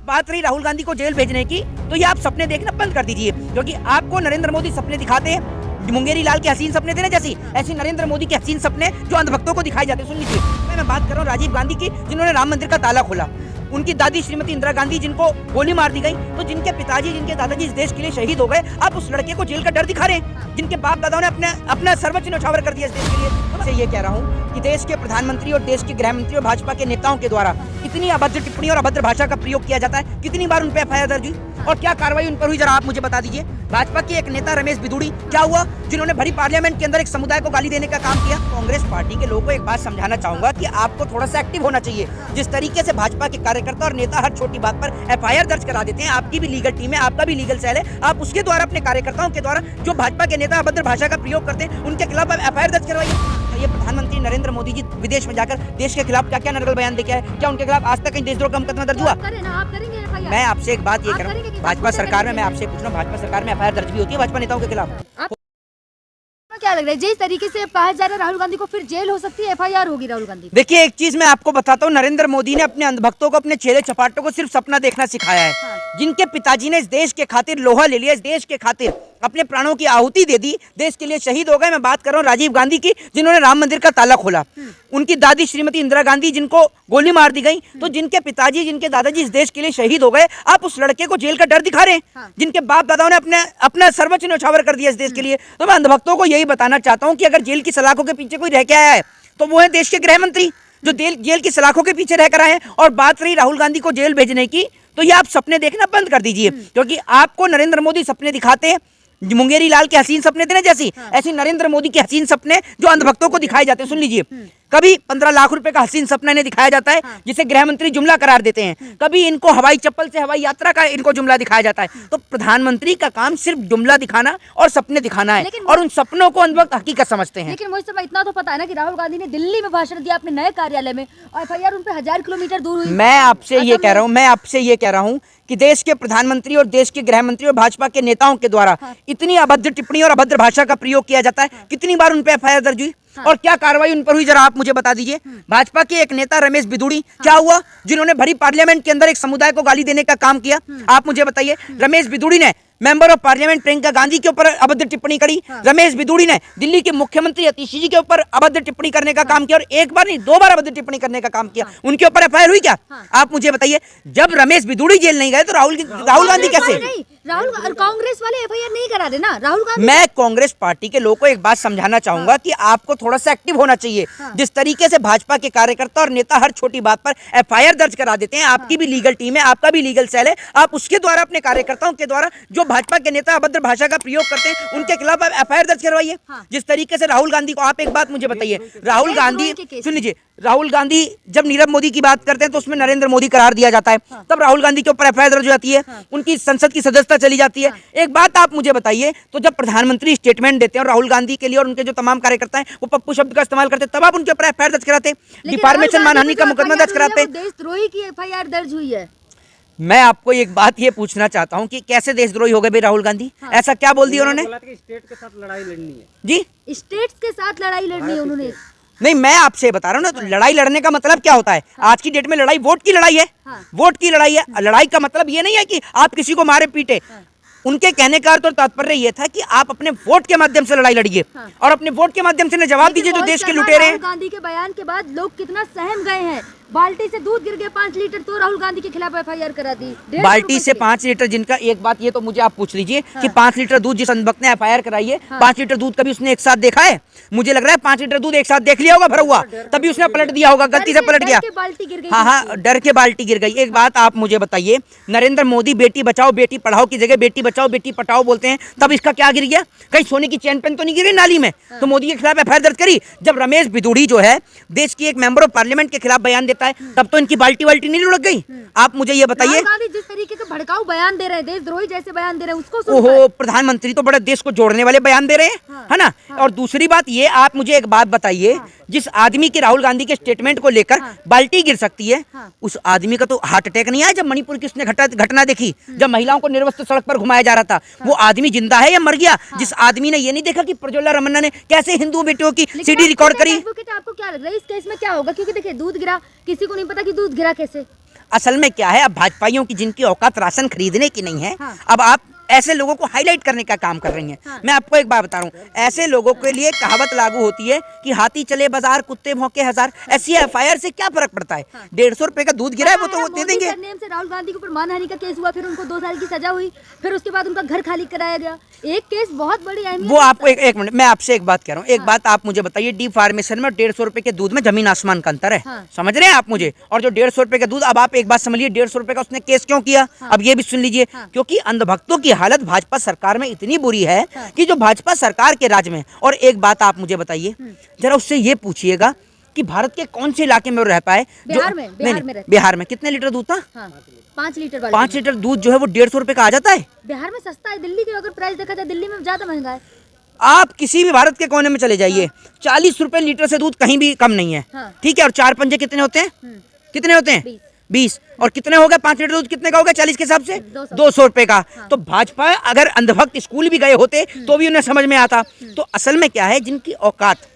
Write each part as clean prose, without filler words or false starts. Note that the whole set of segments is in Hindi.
बात रही राहुल गांधी को जेल भेजने की, तो ये आप सपने देखना बंद कर दीजिए, क्योंकि आपको नरेंद्र मोदी सपने दिखाते हैं मुंगेरी लाल के हसीन सपने थे ना, जैसी ऐसे नरेंद्र मोदी के हसीन सपने जो अंधभक्तों को दिखाए जाते हैं। सुन लीजिए, मैं बात कर रहा हूँ राजीव गांधी की, जिन्होंने राम मंदिर का ताला खोला, उनकी दादी श्रीमती इंदिरा गांधी जिनको गोली मार दी गई, तो जिनके पिताजी जिनके दादाजी इस देश के लिए शहीद हो गए, आप उस लड़के को जेल का डर दिखा रहे हैं, जिनके बाप दादाओं ने अपना सर्वोच्च न्यौछावर कर दिया इस देश के लिए। तो मैं ये कह रहा हूँ कि देश के प्रधानमंत्री और देश के गृह मंत्री और भाजपा के नेताओं के द्वारा इतनी अभद्र टिप्पणी और अभद्र भाषा का प्रयोग किया जाता है। कितनी बार उन पर एफआईआर दर्ज हुई और क्या कार्रवाई उन पर हुई, जरा आप मुझे बता दीजिए। भाजपा के एक नेता रमेश बिधूड़ी क्या हुआ, जिन्होंने भरी पार्लियामेंट के अंदर एक समुदाय को गाली देने का काम किया। कांग्रेस पार्टी के लोगों को एक बात समझाना चाहूंगा कि आपको थोड़ा सा एक्टिव होना चाहिए। जिस तरीके से भाजपा के कार्यकर्ता और नेता हर छोटी बात पर एफआईआर दर्ज करा देते हैं, आपकी भी लीगल टीम है, आपका भी लीगल सेल है, आप उसके द्वारा अपने कार्यकर्ताओं के द्वारा जो भाजपा के नेता अभद्र भाषा का प्रयोग करते हैं उनके खिलाफ एफआईआर दर्ज करवाइए। ये प्रधानमंत्री नरेंद्र मोदी जी विदेश में जाकर देश के खिलाफ क्या क्या नर्गल बयान देके आए, क्या उनके खिलाफ आज तक कहीं देशद्रोह का मुकदमा दर्ज हुआ? मैं आपसे एक बात ये कर रहा हूँ, भाजपा सरकार में मैं आपसे पूछ रहा हूँ, भाजपा सरकार में एफआईआर दर्ज भी होती है भाजपा नेताओं के खिलाफ? क्या लग रहा है जिस तरीके से पाया जा रहा है राहुल गांधी को, फिर जेल हो सकती है, एफआईआर होगी राहुल गांधी? देखिए, एक चीज मैं आपको बताता हूँ, नरेंद्र मोदी ने अपने अंधभक्तों को, अपने चेले चपाटों को सिर्फ सपना देखना सिखाया है। जिनके पिताजी ने इस देश के खातिर लोहा ले लिया, इस देश के खातिर अपने प्राणों की आहुति दे दी, देश के लिए शहीद हो गए। मैं बात कर रहा हूँ राजीव गांधी की, जिन्होंने राम मंदिर का ताला खोला, उनकी दादी श्रीमती इंदिरा गांधी जिनको गोली मार दी गई, तो जिनके पिताजी जिनके दादाजी इस देश के लिए शहीद हो गए, आप उस लड़के को जेल का डर दिखा रहे हैं, जिनके बाप दादाओं ने अपना सर्वोच्च न्यौछावर कर दिया इस देश के लिए। तो मैं अंधभक्तों को यही बताना चाहता हूँ कि अगर जेल की सलाखों के पीछे कोई रह के आया है तो वो है देश के गृह मंत्री, जो जेल की सलाखों के पीछे रहकर आए हैं। और बात रही राहुल गांधी को जेल भेजने की, तो ये आप सपने देखना बंद कर दीजिए, क्योंकि आपको नरेंद्र मोदी सपने दिखाते हैं मुंगेरी लाल के हसीन सपने थे ना, जैसी ऐसे नरेंद्र मोदी के हसीन सपने जो अंधभक्तों को दिखाए जाते हैं। सुन लीजिए, कभी 15 लाख रुपए का हसीन सपना इन्हें दिखाया जाता है, जिसे गृह मंत्री जुमला करार देते हैं, कभी इनको हवाई चप्पल से हवाई यात्रा का इनको जुमला दिखाया जाता है। तो प्रधानमंत्री का काम सिर्फ जुमला दिखाना और सपने दिखाना है, और उन सपनों को अंधभक्त हकीकत समझते हैं। लेकिन मुझे इतना तो पता है ना कि राहुल गांधी ने दिल्ली में भाषण दिया अपने नए कार्यालय में, और एफआईआर उन पे 1000 किलोमीटर दूर हुई। मैं आपसे ये कह रहा हूँ कि देश के प्रधानमंत्री और देश के गृह मंत्री और भाजपा के नेताओं के द्वारा इतनी अभद्र टिप्पणी और अभद्र भाषा का प्रयोग किया जाता है। कितनी बार उन पे एफआईआर दर्ज हुई और क्या कार्रवाई उन पर हुई, जरा आप मुझे बता दीजिए। भाजपा के एक नेता रमेश बिधूड़ी क्या हुआ, जिन्होंने भरी पार्लियामेंट के अंदर एक समुदाय को गाली देने का काम किया। आप मुझे बताइए, रमेश बिधूड़ी ने member of parliament Priyanka Gandhi के ऊपर अभद्र टिप्पणी करी, रमेश बिधूड़ी ने दिल्ली के मुख्यमंत्री अतीशी जी के ऊपर अभद्र टिप्पणी करने का काम किया, और एक बार नहीं 2 बार अभद्र टिप्पणी करने का काम किया। उनके ऊपर एफआईआर हुई क्या? आप मुझे बताइए। जब रमेश बिधूड़ी जेल नहीं गए तो राहुल गांधी कैसे? राहुल कांग्रेस वाले एफआईआर नहीं करा देना राहुल गांधी। मैं कांग्रेस पार्टी के लोगों को एक बात समझाना चाहूंगा कि आपको थोड़ा सा एक्टिव होना चाहिए। जिस तरीके से भाजपा के कार्यकर्ता और नेता हर छोटी बात पर एफआईआर दर्ज करा देते हैं, आपकी भी लीगल टीम है, आपका भी लीगल सेल है, आप उसके द्वारा अपने कार्यकर्ताओं के द्वारा जो भाजपा के नेता अभद्र भाषा का प्रयोग करते हैं उनके खिलाफ एफआईआर दर्ज करवाइए। जिस तरीके से राहुल गांधी को, आप एक बात मुझे बताइए, राहुल गांधी, सुन लीजिए, राहुल गांधी जब नीरव मोदी की बात करते हैं तो उसमें नरेंद्र मोदी करार दिया जाता है, तब राहुल गांधी के ऊपर एफआईआर दर्ज हो जाती है, उनकी संसद की सदस्यता चली जाती है। एक बात आप मुझे बताइए, तो जब प्रधानमंत्री स्टेटमेंट देते हैं और राहुल गांधी के लिए और उनके जो तमाम कार्यकर्ता हैं वो पप्पू शब्द का इस्तेमाल करते हैं, तब आप उनके ऊपर एफआईआर दर्ज कराते हैं, डिफॉर्मेशन मानहानि का मुकदमा दर्ज कराते हैं। देशद्रोही की एफआईआर दर्ज हुई है। मैं आपको एक बात ये पूछना चाहता हूँ कि कैसे देशद्रोही हो गए भाई राहुल गांधी? ऐसा क्या बोल दिया उन्होंने? स्टेट के साथ लड़ाई लड़नी है जी, स्टेट्स के साथ लड़ाई लड़नी है उन्होंने। नहीं, मैं आपसे बता रहा हूँ ना, तो लड़ाई लड़ने का मतलब क्या होता है? आज की डेट में लड़ाई वोट की लड़ाई है, वोट की लड़ाई है। लड़ाई का मतलब ये नहीं है कि आप किसी को मारे पीटे। उनके कहने का अर्थ और तात्पर्य ये था कि आप अपने वोट के माध्यम से लड़ाई लड़िए, और अपने वोट के माध्यम से जवाब दीजिए जो देश के लुटेरे हैं। राहुल गांधी के बयान के बाद लोग कितना सहम गए हैं। बाल्टी से दूध गिर गया 5 लीटर तो राहुल गांधी के खिलाफ एफआईआर करा दी। बाल्टी से 5 लीटर, जिनका एक बात ये तो मुझे आप पूछ लीजिए कि 5 लीटर दूध जिस अंधभक्त ने एफआईआर कराई है, 5 लीटर दूध कभी उसने एक साथ देखा है? मुझे लग रहा है 5 लीटर दूध एक साथ देख लिया होगा भरा हुआ, तभी उसने पलट दिया होगा, गलती से पलट गया। हाँ, डर के बाल्टी गिर गई। एक बात आप मुझे बताइए, नरेंद्र मोदी बेटी बचाओ बेटी पढ़ाओ की जगह बेटी बचाओ बेटी पढ़ाओ बोलते हैं, तब इसका क्या गिर गया? कहीं सोने की चैन पेन तो नहीं गिरी नाली में? तो मोदी के खिलाफ एफआईआर दर्ज करी। जब रमेश बिधूड़ी जो है देश की एक मेंबर ऑफ पार्लियामेंट के खिलाफ बयान देता है, तब तो इनकी बाल्टी वाल्टी नहीं लुढ़क गई? आप मुझे ये बताइए। जिस तरीके से भड़काऊ बयान दे रहे हैं, देशद्रोही जैसे बयान दे रहे हैं, उसको ओहो, प्रधानमंत्री तो बड़ा देश को जोड़ने वाले बयान दे रहे हैं, है ना? और दूसरी बात ये, आप मुझे एक बात बताइए, जिस आदमी के राहुल गांधी के स्टेटमेंट को लेकर बाल्टी गिर सकती है, उस आदमी का तो हार्ट अटैक नहीं आया जब मणिपुर की उसने घटना देखी, जब महिलाओं को निर्वस्त्र सड़क पर घुमाया जा रहा था? वो आदमी जिंदा है या मर गया? जिस आदमी ने ये नहीं देखा कि प्रज्वला रमन्ना ने कैसे हिंदू बेटियों की सीडी रिकॉर्ड करी। आपको क्या लग रहा है इस केस में क्या होगा? क्योंकि देखिए, दूध गिरा, किसी को नहीं पता कि दूध गिरा कैसे। असल में क्या है, अब भाजपाइयों की जिनकी औकात राशन खरीदने की नहीं है, हाँ। अब आप ऐसे लोगों को हाईलाइट करने का काम कर रही हैं। हाँ। मैं आपको एक बात बता रहा हूँ, ऐसे लोगों के लिए कहावत लागू होती है कि हाथी चले बाजार कुत्ते भौंके हजार। ऐसी एफआईआर से क्या फर्क पड़ता है? 150 रुपए का दूध गिरा है वो तो वो दे देंगे। नेम से राहुल गांधी के ऊपर मानहानि का केस हुआ, फिर उनको 2 साल की सजा हुई, फिर उसके बाद उनका घर खाली कराया गया। एक केस बहुत बड़ी अहमियत। वो आपको एक मिनट, मैं आपसे एक बात कह रहा हूँ, एक बात आप मुझे बताइए, डी फार्मेशन में 150 रुपए के दूध में जमीन आसमान का अंतर है। हाँ। समझ रहे हैं आप मुझे? और जो 150 रुपए का दूध, अब आप एक बात समझिए, 150 रुपए का उसने केस क्यों किया? अब ये भी सुन लीजिए, क्योंकि अंधभक्तों की हालत भाजपा सरकार में इतनी बुरी है कि जो भाजपा सरकार के राज में। और एक बात आप मुझे बताइए, जरा उससे ये पूछिएगा कि भारत के कौन से इलाके में वो रह पाए बिहार में, बिहार में कितने लीटर दूध था? 5 लीटर वाली। 5 लीटर दूध जो है वो 150 रुपए का आ जाता है। बिहार में सस्ता है, दिल्ली की अगर प्राइस देखा जाए दिल्ली में ज्यादा महंगा है। आप किसी भी भारत के कोने में चले जाइए, 40 रुपए लीटर से दूध कहीं भी कम नहीं है। हाँ। ठीक है, और 4 पंजे कितने होते हैं? कितने होते हैं? 20। और कितने हो गए 5 लीटर दूध कितने का हो गया 40 के हिसाब से? 200 रुपए का। तो भाजपा अगर अंधभक्त स्कूल भी गए होते तो भी उन्हें समझ में आता। तो असल में क्या है, जिनकी औकात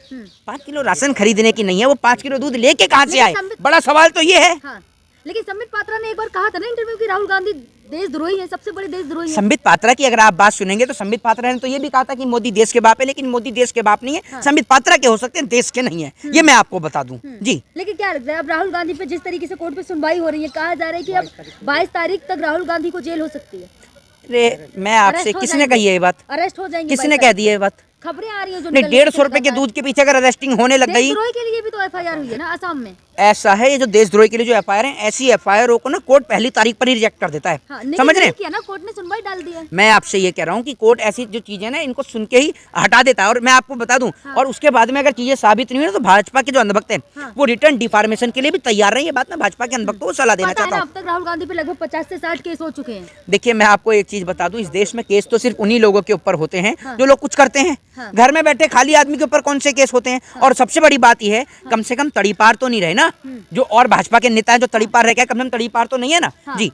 5 किलो राशन खरीदने की नहीं है, वो 5 किलो दूध लेके कहाँ से आए? बड़ा सवाल तो ये है। हाँ। लेकिन संबित पात्रा ने एक बार कहा था ना इंटरव्यू की राहुल गांधी देशद्रोही है, सबसे बड़े देशद्रोही है। संबित पात्रा की अगर आप बात सुनेंगे तो संबित पात्रा ने तो ये भी कहा था कि मोदी देश के बाप है, लेकिन मोदी देश के बाप नहीं है। संबित पात्रा के हो सकते हैं, देश के नहीं है, ये मैं आपको बता दूं। जी, लेकिन क्या लगता है अब राहुल गांधी पे जिस तरीके से कोर्ट पे सुनवाई हो रही है, कहा जा रहा है कि अब 22 तारीख तक राहुल गांधी को जेल हो सकती है। अरे मैं आपसे, किसने कही है ये बात? अरेस्ट हो जाएंगे। किसने कह दी है ये बात? खबरें आ रही है जो नहीं, 150 रुपए के दूध के पीछे अगर अरेस्टिंग होने लग गई, देशद्रोही के लिए भी तो एफआईआर हुई है ना असम में। ऐसा है, ये जो देशद्रोही के लिए जो एफआईआर है, ऐसी एफआईआर को ना कोर्ट पहली तारीख पर ही रिजेक्ट कर देता है। समझ रहे हैं? किया ना, कोर्ट ने सुनवाई डाल दी है। मैं आपसे ये कह रहा हूँ कि कोर्ट ऐसी जो चीजें ना इनको सुन के ही हटा देता है। और मैं आपको बता दूं, और उसके बाद में अगर चीजें साबित नहीं हुई ना, तो भाजपा के जो अंधभक्त हैं वो रिटर्न डिफार्मेशन के लिए भी तैयार रहे। ये बात मैं भाजपा के अंधभक्तों को सलाह देना चाहता हूँ। अब तक राहुल गांधी पे लगभग 50 से 60 केस हो चुके हैं। देखिए, मैं आपको एक चीज बता दूं, इस देश में केस तो सिर्फ उन्हीं लोगों के ऊपर होते हैं जो लोग कुछ करते हैं। घर में बैठे खाली आदमी के ऊपर कौन से केस होते हैं? और सबसे बड़ी बात यह है, कम से कम तड़ीपार तो नहीं रहे ना जो और भाजपा के नेता है जो तड़ीपार रह गए, कम से कम तड़ीपार तो नहीं है ना। जी,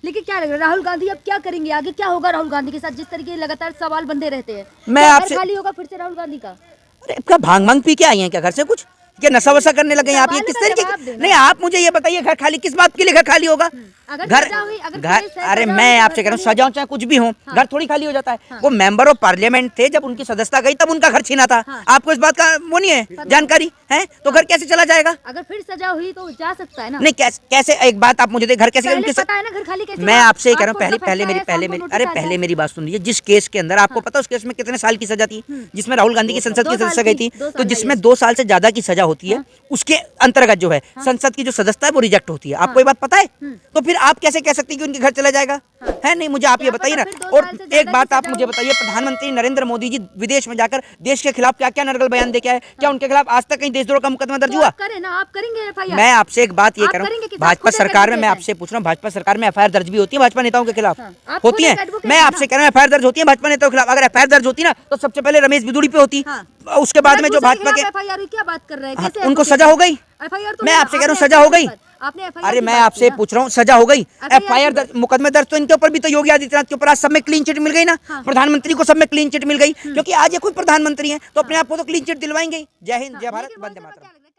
लेकिन क्या लग रहा है राहुल गांधी अब क्या करेंगे, आगे क्या होगा राहुल गांधी के साथ, जिस तरीके लगातार सवाल बंधे रहते हैं? मैं क्या आपसे, घर खाली होगा फिर से राहुल गांधी का? अरे क्या भांग भांग पी के आई हैं क्या घर से? कुछ क्या नशा वशा करने लगे हैं आप? ये किस तरीके? नहीं, आप मुझे ये बताइए, घर खाली किस बात के लिए घर खाली होगा? घर, अरे मैं आपसे कह रहा हूँ, सजा चाहे कुछ भी हो, घर थोड़ी खाली हो जाता है। वो मेंबर ऑफ पार्लियामेंट थे, जब उनकी सदस्यता गई तब उनका घर छीना था। आपको इस बात का वो नहीं है जानकारी है? तो घर कैसे चला जाएगा? अगर फिर सजा हुई तो जा सकता है ना? नहीं, कैसे एक बात आप मुझे दे, घर कैसे उनकी पता है ना घर खाली कैसे? मैं आपसे कह रहा हूँ, पहले मेरी बात सुन लीजिए। जिस केस के अंदर आपको पता है उस केस में कितने साल की सजा थी, जिसमें राहुल गांधी की संसद की सदस्य गई थी, तो जिसमें 2 साल से ज्यादा की सजा होती है, उसके अंतर्गत जो है संसद की जो सदस्यता है वो रिजेक्ट होती है। आपको ये बात पता है? तो फिर आप कैसे कह सकते हैं कि उनके घर चला जाएगा? है नहीं, मुझे आप ये बताइए ना। और एक बात आप मुझे बताइए, प्रधानमंत्री नरेंद्र मोदी जी विदेश में जाकर देश के खिलाफ क्या क्या नरगल बयान दे के आए? क्या उनके खिलाफ आज तक कहीं देशद्रोह का मुकदमा दर्ज हुआ? आप करेंगे एफआईआर? मैं आपसे एक बात ये कह रहा हूँ, भाजपा सरकार में, मैं आपसे पूछ रहा हूँ, भाजपा सरकार में एफआईआर दर्ज भी होती है भाजपा नेताओं के खिलाफ? होती है? मैं आपसे कह रहा हूँ, एफआईआर दर्ज होती है भाजपा नेताओं के खिलाफ? अगर एफआईआर दर्ज होती ना तो सबसे पहले रमेश बिदुड़ी पे होती, उसके बाद में जो भाजपा के, क्या बात कर रहे हैं, उनको सजा हो गई। मैं आपसे कह रहा हूँ सजा हो गई। अरे मैं आपसे पूछ रहा हूँ, सजा हो गई? एफआईआर दर्ज, मुकदमे दर्ज तो इनके ऊपर भी तो योगी आदित्यनाथ के ऊपर आज सब में क्लीन चिट मिल गई ना। प्रधानमंत्री को सब में क्लीन चिट मिल गई, क्योंकि आज ये खुद प्रधानमंत्री हैं तो अपने आप को तो क्लीन चिट दिलवाएंगे। जय हिंद, जय भारत, वंदे मातरम।